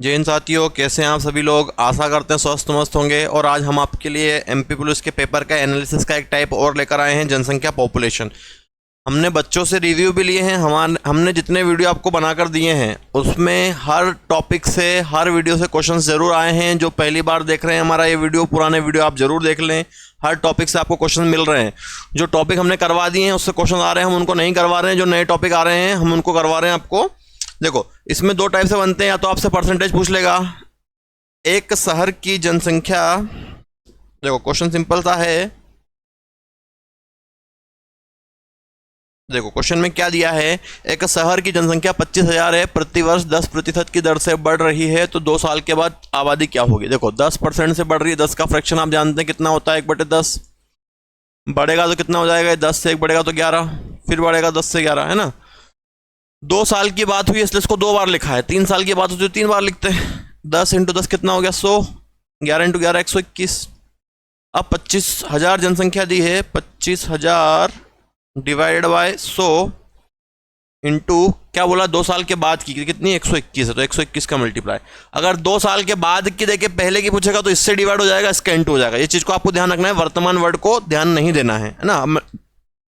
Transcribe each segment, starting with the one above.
जय हिंद साथियों, कैसे हैं आप सभी लोग। आशा करते हैं स्वस्थ मस्त होंगे। और आज हम आपके लिए एमपी पुलिस के पेपर का एनालिसिस का एक टाइप और लेकर आए हैं, जनसंख्या पॉपुलेशन। हमने बच्चों से रिव्यू भी लिए हैं। हमने जितने वीडियो आपको बनाकर दिए हैं उसमें हर टॉपिक से, हर वीडियो से क्वेश्चंस जरूर आए हैं। जो पहली बार देख रहे हैं हमारा ये वीडियो, पुराने वीडियो आप जरूर देख लें। हर टॉपिक से आपको क्वेश्चन मिल रहे हैं। जो टॉपिक हमने करवा दिए हैं उससे क्वेश्चन आ रहे हैं, हम उनको नहीं करवा रहे हैं। जो नए टॉपिक आ रहे हैं हम उनको करवा रहे हैं आपको। देखो, इसमें दो टाइप से बनते हैं। या तो आपसे परसेंटेज पूछ लेगा, एक शहर की जनसंख्या। देखो क्वेश्चन सिंपल सा है। देखो क्वेश्चन में क्या दिया है, एक शहर की जनसंख्या 25,000 है, प्रतिवर्ष 10% की दर से बढ़ रही है, तो 2 साल के बाद आबादी क्या होगी। देखो 10% से बढ़ रही है। 10 का फ्रैक्शन आप जानते हैं कितना होता है, 1/10। बढ़ेगा तो कितना हो जाएगा, 10 से 1 बढ़ेगा तो 11, फिर बढ़ेगा 10 से 11, है ना। 2 साल की बात हुई इसलिए इसको 2 बार लिखा है। 3 साल की बात होती है 3 बार लिखते हैं। 10 × 10 कितना हो गया, 100। 11 × 11 121। अब 25,000 जनसंख्या दी है, 25,000 डिवाइडेड बाय 100 इंटू क्या बोला, 2 साल के बाद की कितनी, 121 है, तो 121 का मल्टीप्लाई। अगर 2 साल के बाद की देखे पहले की पूछेगा तो इससे डिवाइड हो जाएगा, इसका इंटू हो जाएगा। ये चीज को आपको ध्यान रखना है, वर्तमान वर्ड को ध्यान नहीं देना है ना।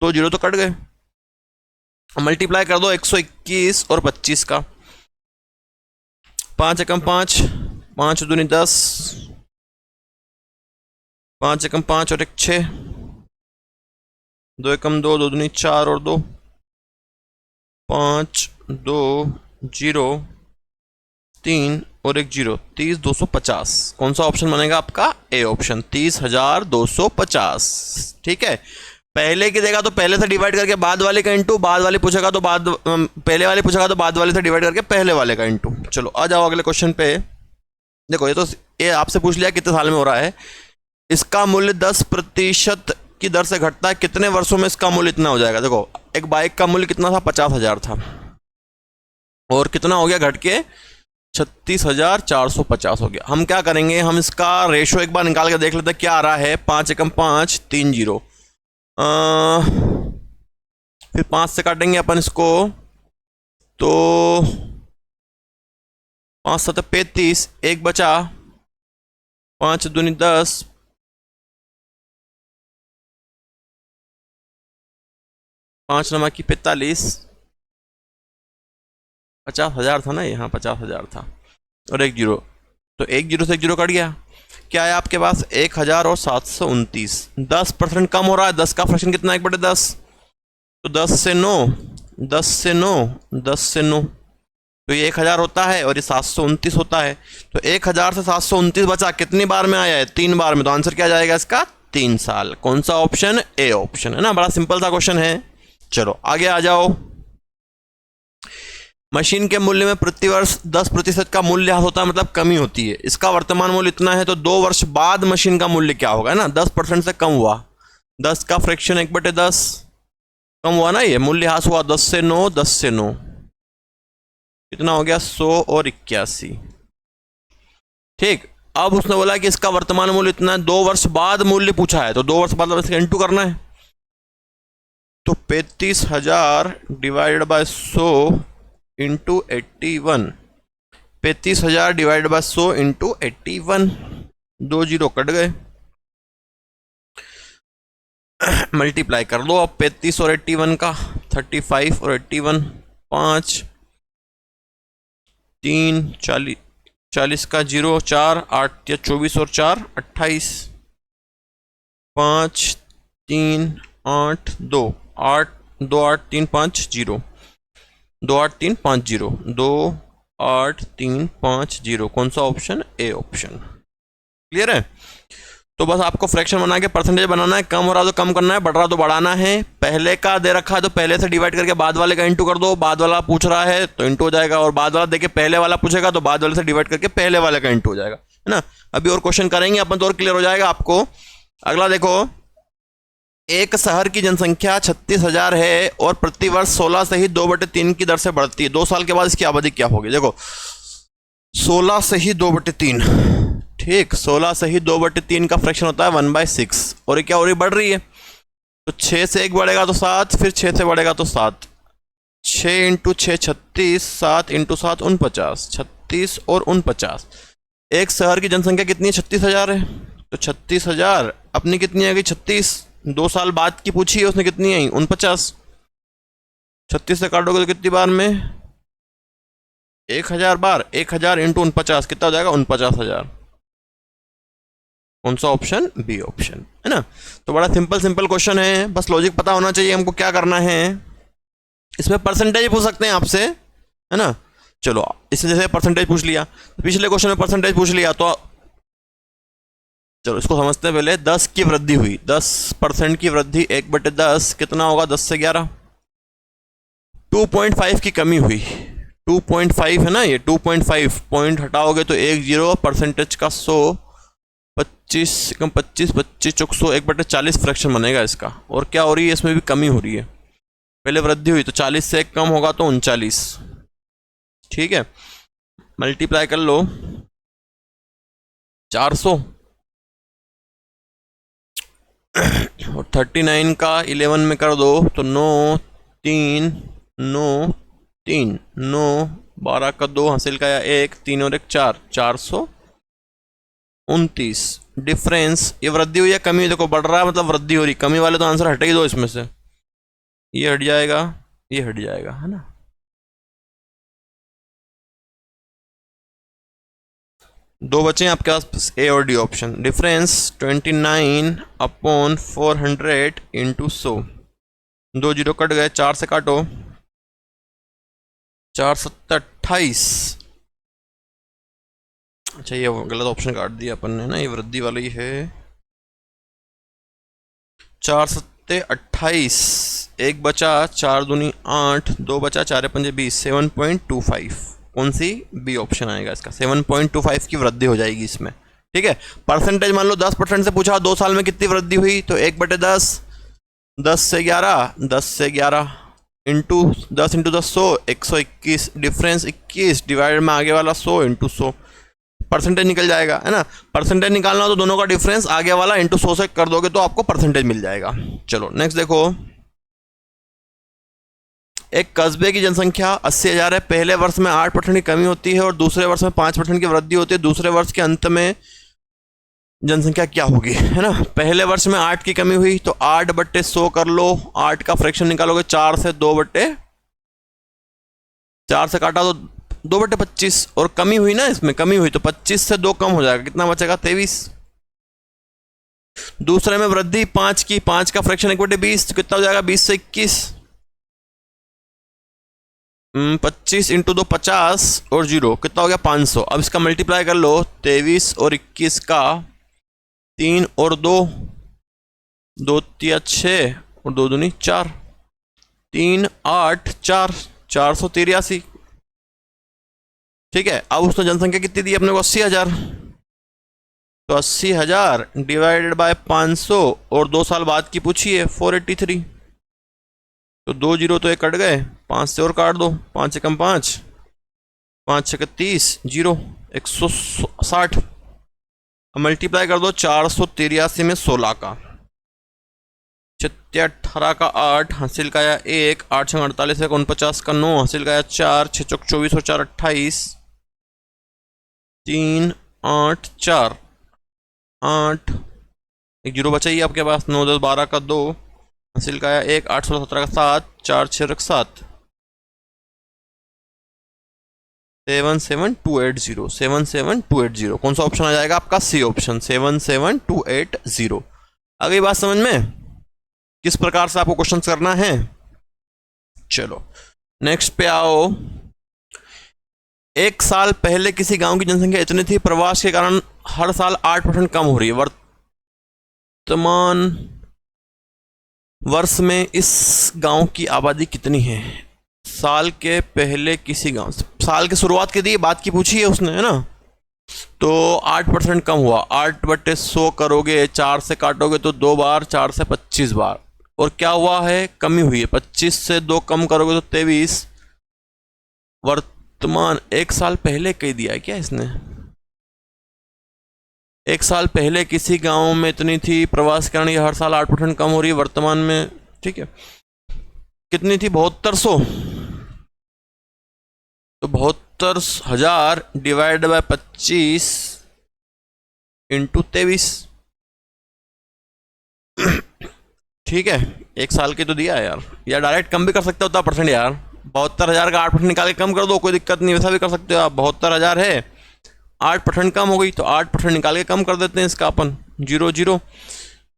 तो 0 तो कट गए, मल्टीप्लाई कर दो 121 और 25 का। 5 एकम 5, 5 दूनी 10, 5 एकम 5 और 1 6, 2 एकम 2, 2 दूनी 4 और 2, 5 2 0 3 और 1 0, 30,250। कौन सा ऑप्शन बनेगा आपका, ए ऑप्शन, 30,250। ठीक है। पहले की देगा तो पहले से डिवाइड करके बाद वाले का इंटू, बाद वाले पूछेगा तो पहले वाले पूछेगा तो बाद वाले से डिवाइड करके पहले वाले का इंटू। चलो आ जाओ अगले क्वेश्चन पे। देखो ये आपसे पूछ लिया कितने साल में हो रहा है। इसका मूल्य 10% की दर से घटता है, कितने वर्षों में इसका मूल्य इतना हो जाएगा। देखो एक बाइक का मूल्य कितना था, 50,000 था, और कितना हो गया घट के 36,450 हो गया। हम क्या करेंगे, हम इसका रेशो एक बार निकाल के देख लेते हैं क्या आ रहा है। 5 एकम 5, 3 0, फिर 5 से काटेंगे अपन इसको, तो 5 7 35, 1 बचा, 5 दूनी 10, 5 नमा की 45, 50,000 था ना ये, हाँ 50,000 था, और 1 0, तो 1 0 से 1 0 कट गया। क्या है आपके पास, 1,729। 10% कम हो रहा है। 10 का फ्रैक्शन कितना है, 1/10, तो 10 से 9, 10 से 9, 10 से 9, तो ये 1,000 होता है और ये 729 होता है। तो 1,000 से 729 बचा, कितनी बार में आया है, 3 बार में। तो आंसर क्या जाएगा इसका, 3 साल। कौन सा ऑप्शन, ए ऑप्शन, है ना। बड़ा सिंपल सा क्वेश्चन है। चलो आगे आ जाओ। मशीन के मूल्य में प्रतिवर्ष 10% का मूल्य होता है, मतलब कमी होती है। इसका वर्तमान मूल्य इतना है, तो 2 वर्ष बाद मशीन का मूल्य क्या होगा, है ना। 10% से कम हुआ, 10 का फ्रैक्शन 1/10 कम हुआ ना, ये मूल्य ह्रास हुआ। 10 से 9, 10 से 9 कितना हो गया, 100 और 81। ठीक। अब उसने बोला कि इसका वर्तमान मूल्य इतना है, 2 वर्ष बाद मूल्य पूछा है, तो 2 वर्ष बाद इसका इंटू करना है। तो 35,000 divided by 100 into 81, 35,000 divide by 100 into 81, 2 0 cut गए, मल्टीप्लाई कर दो अब 35 और 81 का, 35 और 81, 5 3 40, 40 का 0, 4 8 या 24 और 4 28, 5 3 8 2 8 2 8 3 5 0, 2 8 3 5 0, 2 8 3 5 0। कौन सा ऑप्शन, ए ऑप्शन। क्लियर है। तो बस आपको फ्रैक्शन बना के परसेंटेज बनाना है। कम हो रहा तो कम करना है, बढ़ रहा तो बढ़ाना है। पहले का दे रखा है तो पहले से डिवाइड करके बाद वाले का इंटू कर दो। बाद वाला पूछ रहा है तो इंटू हो जाएगा, और बाद वाला देके पहले वाला पूछेगा तो बाद वाले से डिवाइड करके पहले वाले का इंटू हो जाएगा, है ना। अभी और क्वेश्चन करेंगे अपन तो और क्लियर हो जाएगा आपको। अगला देखो, एक शहर की जनसंख्या 36,000 है और प्रतिवर्ष 16 से ही 2/3 की दर से बढ़ती है। 2 साल के बाद इसकी आबादी क्या होगी। देखो 16 से ही 2/3, ठीक, 16 से ही 2/3 का फ्रैक्शन होता है 1/6, और ये क्या हो रही, बढ़ रही है। तो 6 से 1 बढ़ेगा तो 7, फिर 6 से बढ़ेगा तो 7, 6 × 6 36, 7 × 7 49, 36 और 49। एक शहर की जनसंख्या कितनी है? 36,000 है। तो 36,000 अपनी कितनी आ गई? 36। 2 साल बाद की पूछी है उसने, कितनी आई? 49। 36 से काटोगे तो कितनी बार में? 1,000 बार। 1,000 इंटू 49 कितना हो जाएगा? 49,000। कौन सा ऑप्शन? बी ऑप्शन, है ना। तो बड़ा सिंपल सिंपल क्वेश्चन है, बस लॉजिक पता होना चाहिए हमको क्या करना है। इसमें परसेंटेज पूछ सकते हैं आपसे, है ना। चलो इससे जैसे परसेंटेज पूछ लिया, पिछले क्वेश्चन में परसेंटेज पूछ लिया, तो चलो इसको समझते हैं पहले। 10 की वृद्धि हुई, 10% की वृद्धि 1/10 कितना होगा? 10 से 11। 2.5 की कमी हुई, 2.5 है ना ये, 2.5 पॉइंट हटाओगे तो 1 0, परसेंटेज का 100, 25 कम 25, 25 चौक 100, 1/40 फ्रैक्शन बनेगा इसका। और क्या हो रही है? इसमें भी कमी हो रही है। पहले वृद्धि हुई तो 40 से 1 कम होगा तो 39। ठीक है, मल्टीप्लाई कर लो 400 और 39 का 11 में कर दो तो 9 3 9 3 9 12 का 2 हासिल का 1 3 और 1 4, 429। डिफरेंस, ये वृद्धि हुई या कमी हुई? देखो बढ़ रहा है मतलब वृद्धि हो रही, कमी वाले तो आंसर हटा ही दो इसमें से। ये हट जाएगा, ये हट जाएगा, है ना। दो बचे हैं आपके पास, ए और D option. Difference 29/400 into 100। 2 zero cut गए, 4 से काटो, 4 7 28। अच्छा ये गलत ऑप्शन काट दिया अपन ने ना, ये वृद्धि वाला ही है। 4 7 28, 1 बचा, 4 दूनी 8, 2 बचा, 4 पंजे 20, 7.25। कौन सी? बी ऑप्शन आएगा इसका। 7.25 की वृद्धि हो जाएगी इसमें। ठीक है, परसेंटेज मान लो 10% से पूछा, 2 साल में कितनी वृद्धि हुई? तो 1/10, 10 से 11, 10 से 11 इंटू 10 इंटू 10 100, 121। डिफरेंस 21 डिवाइडेड में आगे वाला 100 इंटू 100, परसेंटेज निकल जाएगा, है ना। परसेंटेज निकालना हो तो दोनों का डिफरेंस आगे वाला इंटू 100 से कर दोगे तो आपको परसेंटेज मिल जाएगा। चलो नेक्स्ट देखो, एक कस्बे की जनसंख्या 80,000 है। पहले वर्ष में 8% की कमी होती है और दूसरे वर्ष में 5% की वृद्धि होती है। दूसरे वर्ष के अंत में जनसंख्या क्या होगी, है ना। पहले वर्ष में 8 की कमी हुई तो 8/100 कर लो, 8 का फ्रैक्शन निकालोगे 4 से 2/4 से काटा तो 2/25। और कमी हुई ना, इसमें कमी हुई तो 25 से 2 कम हो जाएगा, कितना बचेगा? 23। दूसरे में वृद्धि 5 की, 5 का फ्रैक्शन 1/20 तो कितना हो जाएगा? 20 से 21। 25 इंटू 2 50 और 0 कितना हो गया? 500। अब इसका मल्टीप्लाई कर लो, 23 और 21 का 3 और 2, 2 तिया 6 और 2 दूनी 4, 3 8 4, 483। ठीक है, अब उसने जनसंख्या कितनी दी अपने को? 80,000। तो 80,000 डिवाइडेड बाय 500 और 2 साल बाद की पूछी है 483। तो 2 जीरो तो एक कट गए, 5 से और काट दो, 5 से कम 5, 5 से 30, 0 160। अब मल्टीप्लाई कर दो 483 में 16 का, 18 का 8 हासिल का 1, 8 6 48 का 49 का 9 हासिल का 4, 6 चौक 24 और 4 28, 3 8 4 8, एक जीरो बचा ही आपके पास, 9 10 12 का 2 हासिल का 1, 8 16 17 का 7, 4 6 7, 77280, 77280। कौन सा ऑप्शन आ जाएगा आपका? C option, 77280। आ गई बात समझ में किस प्रकार से आपको क्वेश्चन करना है। चलो नेक्स्ट पे आओ। एक साल पहले किसी गांव की जनसंख्या इतनी थी, प्रवास के कारण हर साल 8% कम हो रही है। वर्तमान वर्ष में इस गांव की आबादी कितनी है? साल के पहले किसी गांव, साल की शुरुआत के लिए बात की पूछी है उसने, है ना। तो 8% कम हुआ, 8/100 करोगे, 4 से काटोगे तो 2 बार, 4 से 25 बार। और क्या हुआ है? कमी हुई है, 25 से 2 कम करोगे तो 23। वर्तमान एक साल पहले कह दिया है क्या इसने? एक साल पहले किसी गांव में इतनी थी, प्रवास के कारण ये हर साल 8% कम हो रही है वर्तमान में। ठीक है, कितनी थी? 7200। तो 72,000 डिवाइड बाय 25 इंटू 23। ठीक है, 1 साल के तो दिया है यार, या डायरेक्ट कम भी कर सकते हो 10% यार। 72,000 का 8% निकाल के कम कर दो, कोई दिक्कत नहीं, वैसा भी कर सकते हो आप। 72,000 है, 8% कम हो गई तो 8% निकाल के कम कर देते हैं इसका अपन। 0 0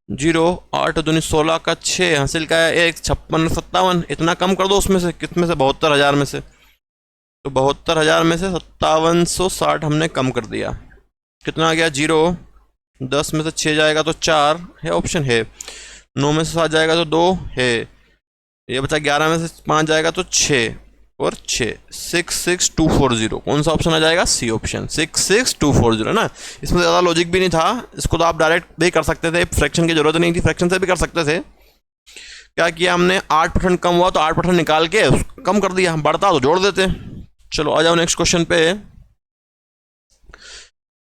0, 8 दूनी 16 का 6, हासिल का है 1, 56 57, इतना कम कर दो उसमें से, कितने से, 72,000 में से। तो 72,000 में से 5760 हमने कम कर दिया, कितना आ गया 0। 10 में से 6 जाएगा तो 4 है, ऑप्शन है। 9 में से 7 जाएगा तो 2 है, ये बचा। 11 में से 5 जाएगा तो 6 और 6, 66240। कौन सा ऑप्शन आ जाएगा, सी ऑप्शन, 66240 ना। इसमें ज़्यादा लॉजिक भी नहीं था, इसको तो आप डायरेक्ट भी कर सकते थे, फ्रैक्शन की जरूरत नहीं थी, फ्रैक्शन से भी कर सकते थे। क्या किया हमने, 8% कम हुआ तो 8% निकाल के कम कर दिया, बढ़ता तो जोड़ देते। चलो आ जाओ नेक्स्ट क्वेश्चन पे।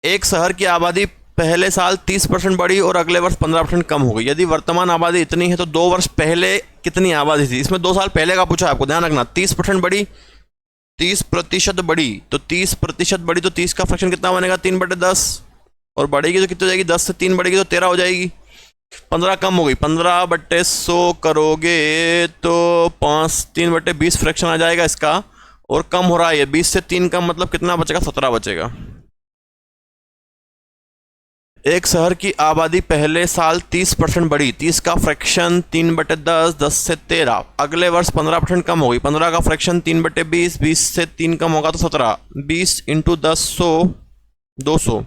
एक शहर की आबादी पहले साल 30% बढ़ी और अगले वर्ष 15% कम हो गई। यदि वर्तमान आबादी इतनी है तो 2 वर्ष पहले कितनी आबादी थी। इसमें 2 साल पहले का पूछा है आपको, ध्यान रखना। 30% बढ़ी, 30% बढ़ी, तो 30% बढ़ी तो 30 का फ्रैक्शन कितना बनेगा, 3/10। और बढ़ेगी तो कितनी हो जाएगी, 10 से 3 बढ़ेगी तो 13 हो जाएगी। 15 कम हो गई, 15/100 करोगे तो 5 3/20 फ्रैक्शन आ जाएगा इसका। और कम हो रहा है, 20 से 3 कम, मतलब कितना बचेगा, 17 बचेगा। एक शहर की आबादी पहले साल 30% बढ़ी, 30 का फ्रैक्शन 3/10, 10 से 13। अगले वर्ष 15% कम हो गई, 15 का फ्रैक्शन 3/20, 20 से 3 कम होगा तो 17। 20 इंटू 10 100, 200।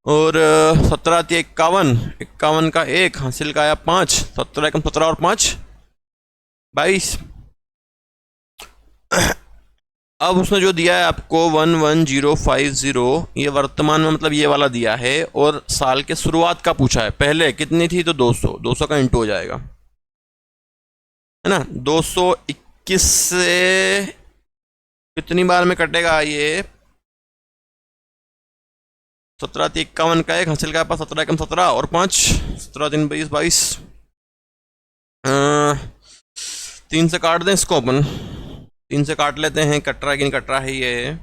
और 17 थी 51, 51 का 1, हासिल का आया 5, 17 एकम 17 और 5 22। अब उसने जो दिया है आपको 11050, ये वर्तमान में मतलब ये वाला दिया है, और साल के शुरुआत का पूछा है। पहले कितनी थी तो 200, 200 का इंटू हो जाएगा, है ना। 221 से कितनी बार में कटेगा ये, 17 थी 51 का 1, हासिल का पास 17 एकम 17 और 5, 17 3 22 22। 3 से काट दें इसको अपन, 3 से काट लेते हैं, कट रहा है कि नहीं कट रहा है ये।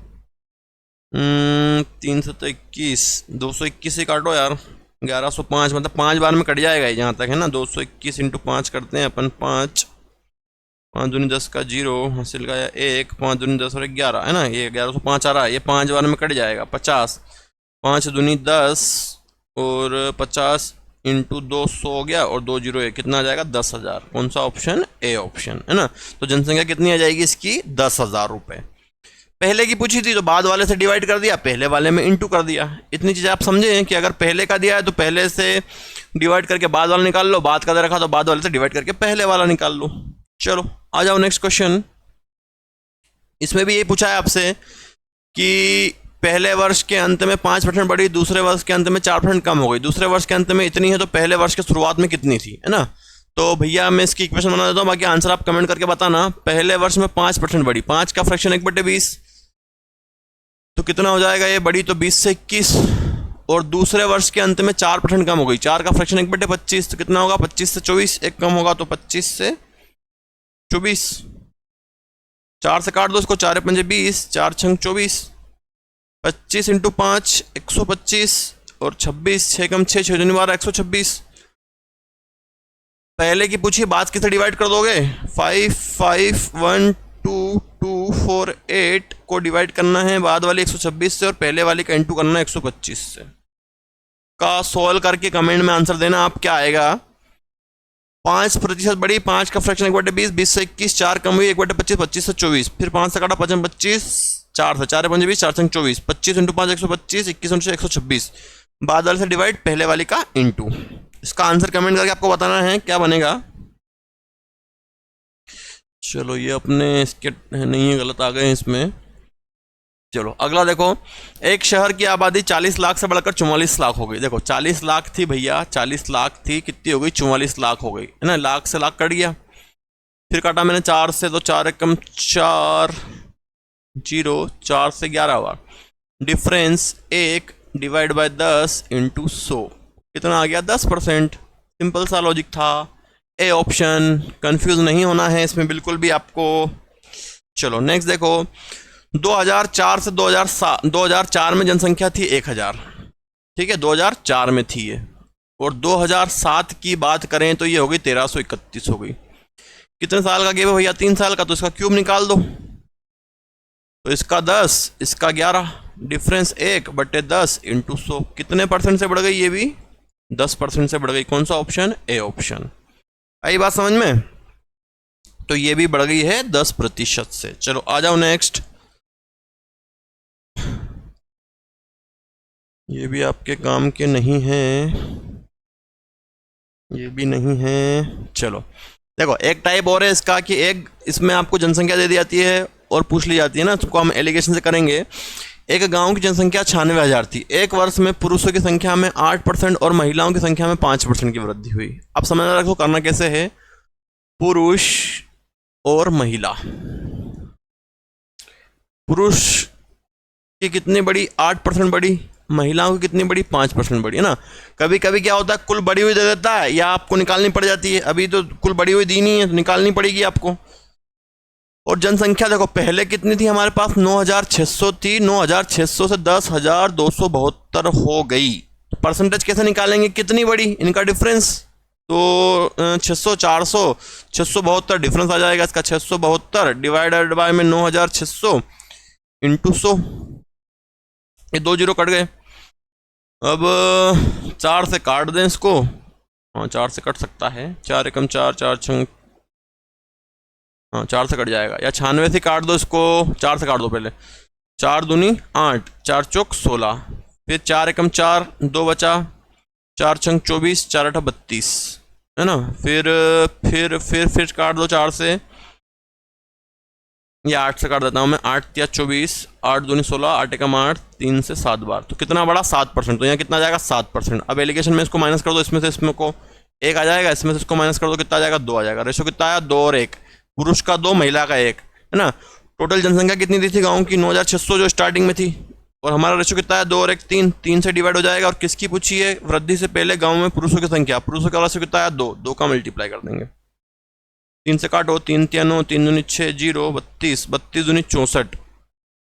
3 से तो 21, 221 से काटो यार, 1105, मतलब 5 बार में कट जाएगा ये जहाँ तक है ना। 221 इंटू 5 करते हैं अपन, 5 5 दूनी 10 का 0, हासिल का 1, 5 दूनी 10 और 11 है ना, ये 1105 आ रहा है, ये 5 बार में कट जाएगा। 50, 5 दूनी 10 और 50 इंटू 200 हो गया, और 2 0 है, कितना आ जाएगा, 10,000। कौन सा ऑप्शन, ए ऑप्शन, है ना। तो जनसंख्या कितनी आ जाएगी इसकी, 10,000 रुपये। पहले की पूछी थी तो बाद वाले से डिवाइड कर दिया, पहले वाले में इंटू कर दिया। इतनी चीज़ें आप समझे कि अगर पहले का दिया है तो पहले से डिवाइड करके बाद वाला निकाल लो, बाद का दे रखा तो बाद वाले से डिवाइड करके पहले वाला निकाल लो। चलो आ जाओ नेक्स्ट क्वेश्चन। इसमें भी ये पूछा है आपसे कि पहले वर्ष के अंत में 5% बढ़ी, दूसरे वर्ष के अंत में 4% कम हो गई। दूसरे वर्ष के अंत में इतनी है तो पहले वर्ष के शुरुआत में कितनी थी, है ना। तो भैया मैं इसकी इक्वेशन बना देता हूँ, बाकी आंसर आप कमेंट करके बताना। पहले वर्ष में 5% बढ़ी, 5 का फ्रैक्शन 1/20, तो कितना हो जाएगा ये, बढ़ी तो 20 से 21। और दूसरे वर्ष के अंत में 4% कम हो गई, 4 का फ्रैक्शन 1/25, तो कितना होगा, 25 से 24, एक कम होगा तो 25 से 24। 4 से काट दो इसको, 4 पंजे 20, 4 छंग 24, 25 इंटू 5 125 और 26, 6 कम 6, 6 दूनी 12, 126। पहले की पूछिए, बाद किसे डिवाइड कर दोगे, 5 5 1 2 2 4 8 को डिवाइड करना है बाद वाली 126 से, और पहले वाली का इंटू करना है 125 से। का सॉल्व करके कमेंट में आंसर देना आप, क्या आएगा। 5% बढ़ी, 5 का फ्रैक्शन 1/20, 20 से 21, 4 कम हुई 1/25, 25 से 24, फिर 5 से काटा 5 25, 4 से 4 5 20, 4 से 24, 25 इंटू 5 125, 21 इंटू 126, बाद वाले से डिवाइड, पहले वाली का इंटू। इसका आंसर कमेंट करके आपको बताना है क्या बनेगा। चलो ये अपने इसके नहीं है, गलत आ गए इसमें। चलो अगला देखो, एक शहर की आबादी 40 लाख से बढ़कर 44 लाख हो गई। देखो 40 लाख थी भैया, 40 लाख थी, कितनी हो गई, 44 लाख हो गई, है ना। लाख से लाख कट गया, फिर काटा मैंने 4 से, तो 4 एकम 4 0, 4 से 11 हुआ, डिफरेंस 1 डिवाइड बाय 10 इंटू 100, कितना आ गया, 10%। सिंपल सा लॉजिक था, ए ऑप्शन। कंफ्यूज नहीं होना है इसमें बिल्कुल भी आपको। चलो नेक्स्ट देखो, 2004 से 2004 में जनसंख्या थी 1000, ठीक है, 2004 में थी ये, और 2007 की बात करें तो ये हो गई 1331 हो गई। कितने साल का गैप है भैया? 3 साल का, तो इसका क्यूब निकाल दो। तो इसका 10, इसका 11, डिफरेंस 1/10 इंटू 100, कितने परसेंट से बढ़ गई? ये भी 10% से बढ़ गई। कौन सा ऑप्शन? A option. आई बात समझ में? तो ये भी बढ़ गई है 10% से। चलो आ जाओ नेक्स्ट, ये भी आपके काम के नहीं हैं, ये भी नहीं है। चलो देखो, एक टाइप और है इसका कि एक इसमें आपको जनसंख्या दे दी जाती है और पूछ ली जाती है ना, उसको हम एलिगेशन से करेंगे। एक गांव की जनसंख्या 96,000 थी, एक वर्ष में पुरुषों की संख्या में 8% और महिलाओं की संख्या में 5% की वृद्धि हुई। अब समझ रखो करना कैसे है, पुरुष और महिला, पुरुष की कितनी बड़ी? 8% बड़ी, महिलाओं की कितनी बड़ी? 5% बड़ी, है ना। कभी कभी क्या होता है, कुल बड़ी हुई दे देता है या आपको निकालनी पड़ जाती है। अभी तो कुल बड़ी हुई दी नहीं है, तो निकालनी पड़ेगी आपको। और जनसंख्या देखो पहले कितनी थी हमारे पास? 9,600 थी, 9,600 से 10,272 हो गई। परसेंटेज कैसे निकालेंगे? कितनी बड़ी? इनका डिफरेंस, तो 600 400 672 डिफरेंस आ जाएगा इसका। 672 डिवाइडेड बाय में 9,600 इंटू 100, ये 2 जीरो कट गए। अब 4 से काट दें इसको, हाँ 4 से कट सकता है, 4 एकम 4, 4 छंग, हाँ 4 से कट जाएगा, या 96 से काट दो इसको, 4 से काट दो पहले, 4 दूनी 8, 4 चौक 16, फिर 4 एकम 4, 2 बचा, 4 छंग 24, 4 अठा 32, है ना। फिर काट दो 4 से, या 8 से काट देता हूँ मैं, 8 या 24, 8 दूनी 16, 8 एकम 8, 3 से 7 बार, तो कितना बड़ा? 7%। तो यहाँ कितना आ जाएगा? 7%। अब एलिगेशन में इसको माइनस कर दो, इसमें से इसमें को 1 आ जाएगा, इसमें से इसको माइनस कर दो, कितना आ जाएगा? 2 आ जाएगा। रेशो कितना आया? 2 और 1, पुरुष का 2, महिला का 1, है ना। टोटल जनसंख्या कितनी थी गाँव की? 9,600 जो स्टार्टिंग में थी, और हमारा रेशो कितना है? 2 और 1 3, 3 से डिवाइड हो जाएगा। और किसकी पूछी है? वृद्धि से पहले गाँव में पुरुषों की संख्या, पुरुषों का रेशो कितना है? 2, 2 का मल्टीप्लाई कर देंगे, 3 से काटो, 3 तिया 9, 3 दूनी 6, 0, 32, 32 दूनी 64,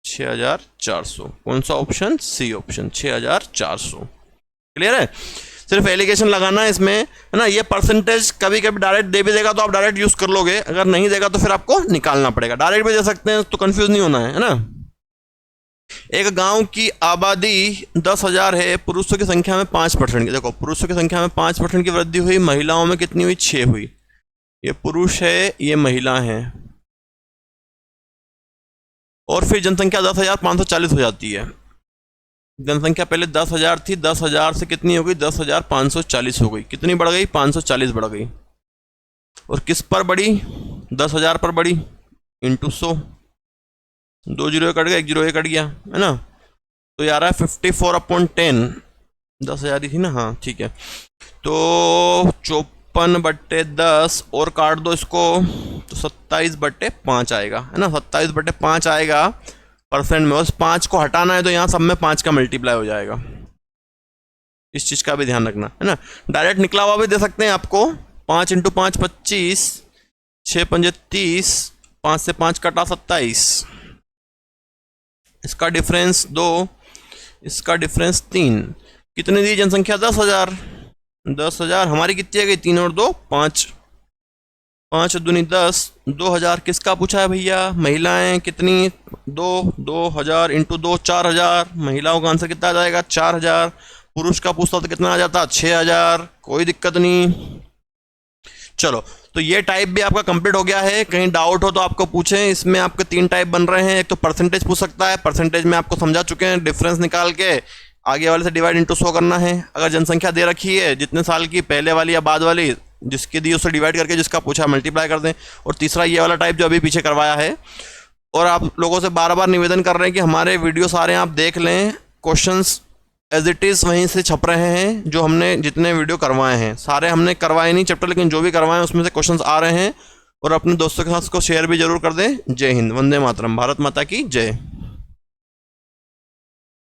6,400। कौन सा ऑप्शन? C option, 6,400। क्लियर है? सिर्फ एलिगेशन लगाना है इसमें, है ना। ये परसेंटेज कभी कभी डायरेक्ट दे भी देगा तो आप डायरेक्ट यूज कर लोगे, अगर नहीं देगा तो फिर आपको निकालना पड़ेगा। डायरेक्ट भी दे सकते हैं, तो कंफ्यूज नहीं होना है ना। एक गांव की आबादी 10,000 है, पुरुषों की संख्या में 5% की, देखो पुरुषों की संख्या में 5% की वृद्धि हुई, महिलाओं में कितनी हुई? 6 हुई। ये पुरुष है, ये महिला है, और फिर जनसंख्या 10,540 हो जाती है। जनसंख्या पहले 10,000 थी, 10,000 से कितनी हो गई? 10,540 हो गई। कितनी बढ़ गई? 540 बढ़ गई। और किस पर बढ़ी? 10,000 पर बढ़ी, इंटू 100, 2 जीरो कट गया, 1 जीरो कट गया, है ना। तो ये आ रहा है 54/10, 10,000 ही थी ना, हाँ ठीक है। तो 54/10 और काट दो इसको, तो 27/5 आएगा, है ना। 27/5 आएगा परसेंट में, उस 5 को हटाना है तो यहाँ सब में 5 का मल्टीप्लाई हो जाएगा। इस चीज़ का भी ध्यान रखना, है ना। डायरेक्ट निकला हुआ भी दे सकते हैं आपको, 5 × 5 25, 6 पंजे 30, 5 से 5 कटा 27, इसका डिफरेंस 2, इसका डिफरेंस 3। कितनी दी जनसंख्या? 10,000। 10,000 हमारी कितनी आ गई? 3 और 2 5, 5 दूनी 10, 2,000 किसका पूछा है भैया? महिलाएं कितनी? 2, 2,000 इंटू 2 4,000, महिलाओं का आंसर कितना आ जाएगा? 4,000। पुरुष का पूछता तो कितना आ जाता? 6,000। कोई दिक्कत नहीं। चलो, तो ये टाइप भी आपका कंप्लीट हो गया है। कहीं डाउट हो तो आपको पूछें। इसमें आपके 3 टाइप बन रहे हैं। एक तो परसेंटेज पूछ सकता है, परसेंटेज में आपको समझा चुके हैं, डिफरेंस निकाल के आगे वाले से डिवाइड इंटू 100 करना है। अगर जनसंख्या दे रखी है जितने साल की, पहले वाली या बाद वाली, जिसकी दी उससे डिवाइड करके जिसका पूछा मल्टीप्लाई कर दें। और तीसरा ये वाला टाइप जो अभी पीछे करवाया है। और आप लोगों से बार बार निवेदन कर रहे हैं कि हमारे वीडियो सारे आप देख लें, क्वेश्चंस एज इट इज़ वहीं से छप रहे हैं। जो हमने जितने वीडियो करवाए हैं, सारे हमने करवाए नहीं चैप्टर, लेकिन जो भी करवाए उसमें से क्वेश्चंस आ रहे हैं। और अपने दोस्तों के साथ उसको शेयर भी जरूर कर दें। जय हिंद, वंदे मातरम, भारत माता की जय।